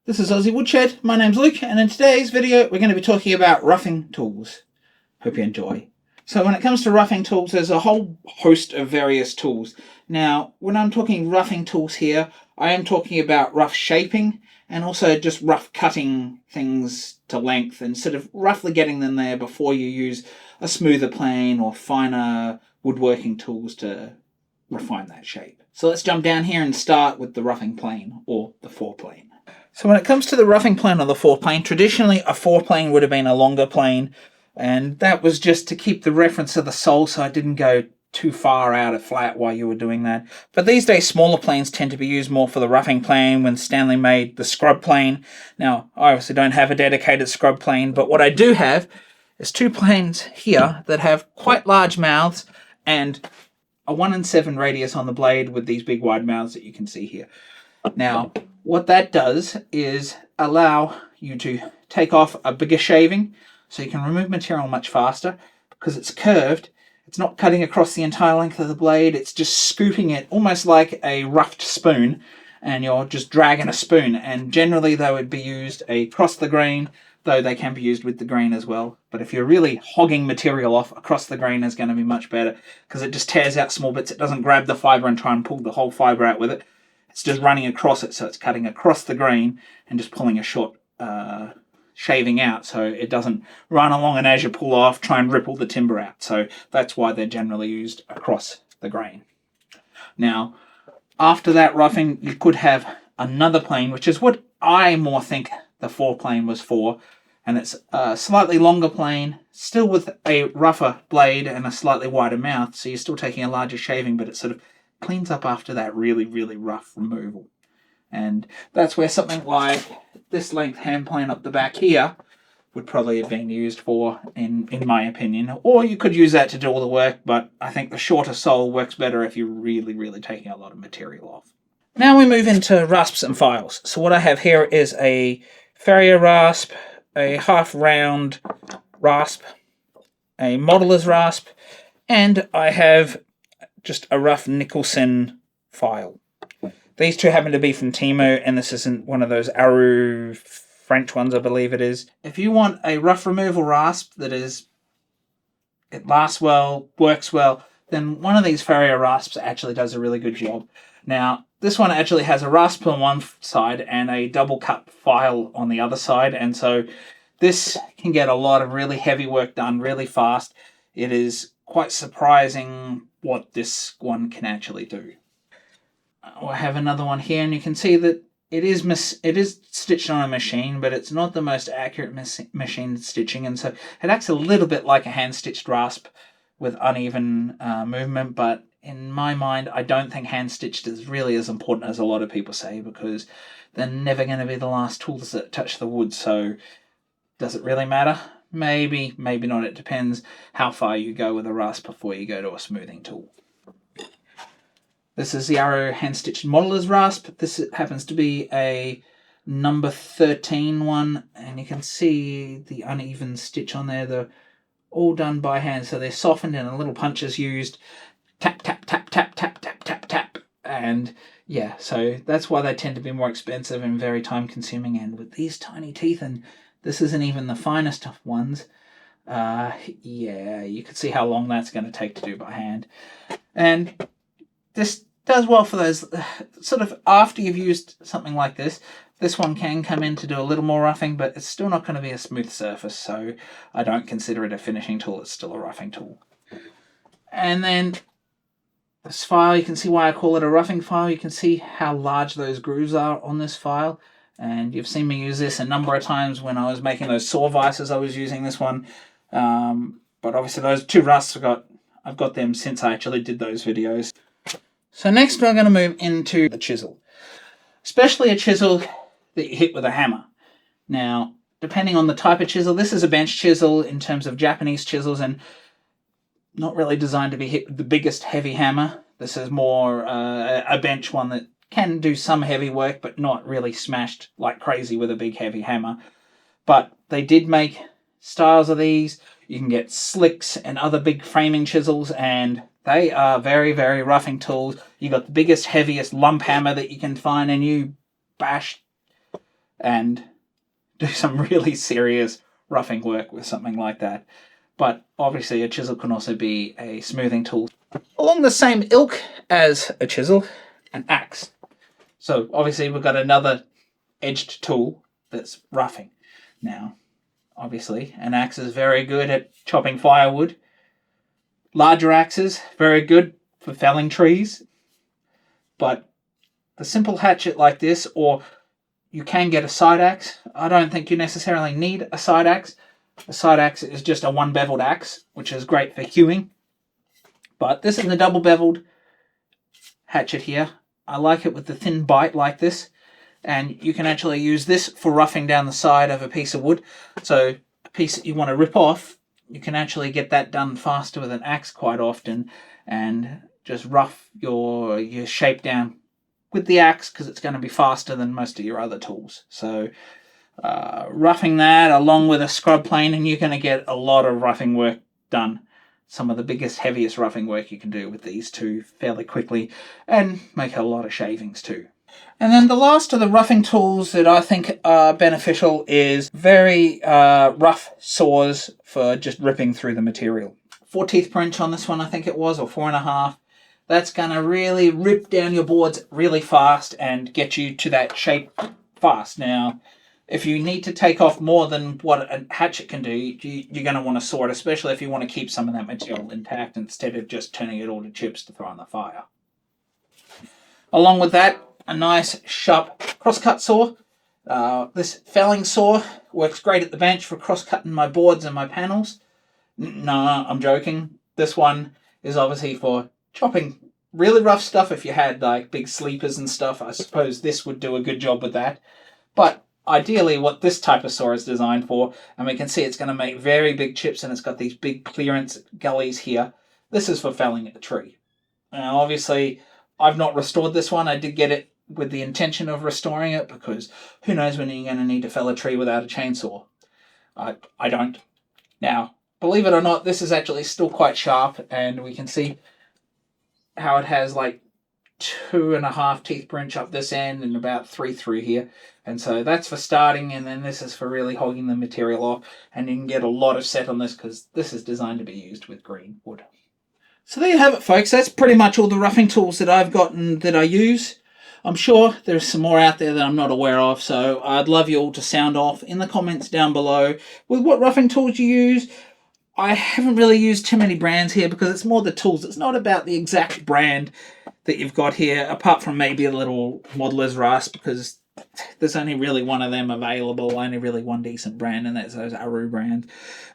This is Aussie Woodshed. My name's Luke, and in today's video we're going to be talking about roughing tools. Hope you enjoy. So when it comes to roughing tools, there's a whole host of various tools. Now, when I'm talking roughing tools here, I am talking about rough shaping and also just rough cutting things to length and sort of roughly getting them there before you use a smoother plane or finer woodworking tools to refine that shape. So let's jump down here and start with the roughing plane or the foreplane. So when it comes to the roughing plane or the foreplane, traditionally a foreplane would have been a longer plane, and that was just to keep the reference of the sole so I didn't go too far out of flat while you were doing that. But these days smaller planes tend to be used more for the roughing plane when Stanley made the scrub plane. Now, I obviously don't have a dedicated scrub plane, but what I do have is two planes here that have quite large mouths and a 1/7 radius on the blade with these big wide mouths that you can see here. Now, what that does is allow you to take off a bigger shaving so you can remove material much faster because it's curved. It's not cutting across the entire length of the blade, it's just scooping it almost like a roughed spoon, and you're just dragging a spoon. And generally they would be used across the grain, though they can be used with the grain as well. But if you're really hogging material off, across the grain is going to be much better because it just tears out small bits. It doesn't grab the fibre and try and pull the whole fibre out with it. It's just running across it, so it's cutting across the grain and just pulling a short shaving out so it doesn't run along and as you pull off, try and ripple the timber out. So that's why they're generally used across the grain. Now, after that roughing, you could have another plane, which is what I more think the foreplane was for, and it's a slightly longer plane, still with a rougher blade and a slightly wider mouth, so you're still taking a larger shaving, but it sort of cleans up after that really, really rough removal. And that's where something like this length hand plane up the back here would probably have been used for, in my opinion. Or you could use that to do all the work, but I think the shorter sole works better if you're really, really taking a lot of material off. Now we move into rasps and files. So what I have here is a farrier rasp, a half round rasp, a modeler's rasp, and I have just a rough Nicholson file. These two happen to be from Temu, and this isn't one of those Aru French ones, I believe it is. If you want a rough removal rasp that it lasts well, works well, then one of these farrier rasps actually does a really good job. Now, this one actually has a rasp on one side and a double cut file on the other side, and so this can get a lot of really heavy work done really fast. It is quite surprising what this one can actually do. I have another one here, and you can see that it is stitched on a machine, but it's not the most accurate machine stitching, and so it acts a little bit like a hand-stitched rasp with uneven movement, but in my mind, I don't think hand-stitched is really as important as a lot of people say, because they're never going to be the last tools that touch the wood, so does it really matter? Maybe, maybe not. It depends how far you go with a rasp before you go to a smoothing tool. This is the Arrow hand-stitched modeler's rasp. This happens to be a number 13 one, and you can see the uneven stitch on there. They're all done by hand, so they're softened and a little punch is used. Tap, tap, tap, tap, tap, tap, tap, tap. And yeah, so that's why they tend to be more expensive and very time-consuming. And with these tiny teeth, and this isn't even the finest of ones, yeah, you can see how long that's going to take to do by hand. And this does well for those sort of after you've used something like this. This one can come in to do a little more roughing, but it's still not going to be a smooth surface, so I don't consider it a finishing tool. It's still a roughing tool. And then this file, you can see why I call it a roughing file. You can see how large those grooves are on this file. And you've seen me use this a number of times when I was making those saw vices. I was using this one. But obviously those two rasps I've got them since I actually did those videos. So next we're going to move into the chisel. Especially a chisel that you hit with a hammer. Now, depending on the type of chisel, this is a bench chisel in terms of Japanese chisels, and not really designed to be hit with the biggest heavy hammer. This is more a bench one that can do some heavy work, but not really smashed like crazy with a big heavy hammer. But they did make styles of these. You can get slicks and other big framing chisels, and they are very, very roughing tools. You got the biggest, heaviest lump hammer that you can find, and you bash and do some really serious roughing work with something like that. But obviously a chisel can also be a smoothing tool. Along the same ilk as a chisel, an axe. So obviously we've got another edged tool that's roughing. Now, obviously, an axe is very good at chopping firewood. Larger axes, very good for felling trees. But the simple hatchet like this, or you can get a side axe. I don't think you necessarily need a side axe. A side axe is just a one beveled axe, which is great for hewing. But this is a double beveled hatchet here. I like it with the thin bite like this. And you can actually use this for roughing down the side of a piece of wood. So a piece that you want to rip off, you can actually get that done faster with an axe quite often, and just rough your shape down with the axe, because it's going to be faster than most of your other tools. So roughing that along with a scrub plane, and you're going to get a lot of roughing work done. Some of the biggest, heaviest roughing work you can do with these two fairly quickly, and make a lot of shavings too. And then the last of the roughing tools that I think are beneficial is very rough saws for just ripping through the material. 4 teeth per inch on this one, I think it was, or 4.5. That's going to really rip down your boards really fast and get you to that shape fast. Now, if you need to take off more than what a hatchet can do, you're going to want to saw it, especially if you want to keep some of that material intact instead of just turning it all to chips to throw in the fire. Along with that, a nice sharp crosscut saw. This felling saw works great at the bench for cross-cutting my boards and my panels. No, I'm joking. This one is obviously for chopping really rough stuff. If you had like big sleepers and stuff, I suppose this would do a good job with that. But ideally what this type of saw is designed for, and we can see it's going to make very big chips, and it's got these big clearance gullies here. This is for felling a tree. Now obviously I've not restored this one. I did get it with the intention of restoring it, because who knows when you're going to need to fell a tree without a chainsaw. I don't. Now, believe it or not, this is actually still quite sharp, and we can see how it has like 2.5 teeth per inch up this end and about 3 through here. And so that's for starting, and then this is for really hogging the material off, and you can get a lot of set on this because this is designed to be used with green wood. So there you have it, folks. That's pretty much all the roughing tools that I've got and that I use. I'm sure there's some more out there that I'm not aware of, so I'd love you all to sound off in the comments down below with what roughing tools you use. I haven't really used too many brands here because it's more the tools. It's not about the exact brand that you've got here, apart from maybe a little Modeler's Rasp, because there's only really one of them available, only really one decent brand, and that's those Aru brands.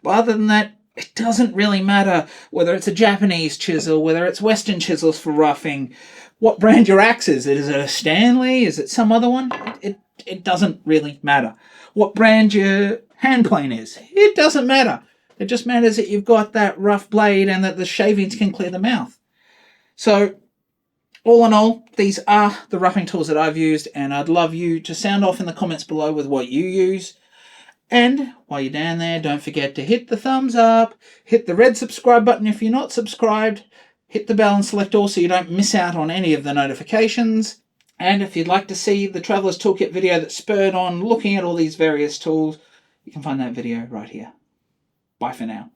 But other than that, it doesn't really matter whether it's a Japanese chisel, whether it's Western chisels for roughing, what brand your axe is. Is it a Stanley? Is it some other one? It doesn't really matter. What brand your hand plane is. It doesn't matter. It just matters that you've got that rough blade and that the shavings can clear the mouth. So, all in all, these are the roughing tools that I've used, and I'd love you to sound off in the comments below with what you use. And while you're down there, don't forget to hit the thumbs up, hit the red subscribe button if you're not subscribed, hit the bell and select all so you don't miss out on any of the notifications. And if you'd like to see the Traveler's Toolkit video that spurred on looking at all these various tools, you can find that video right here. Bye for now.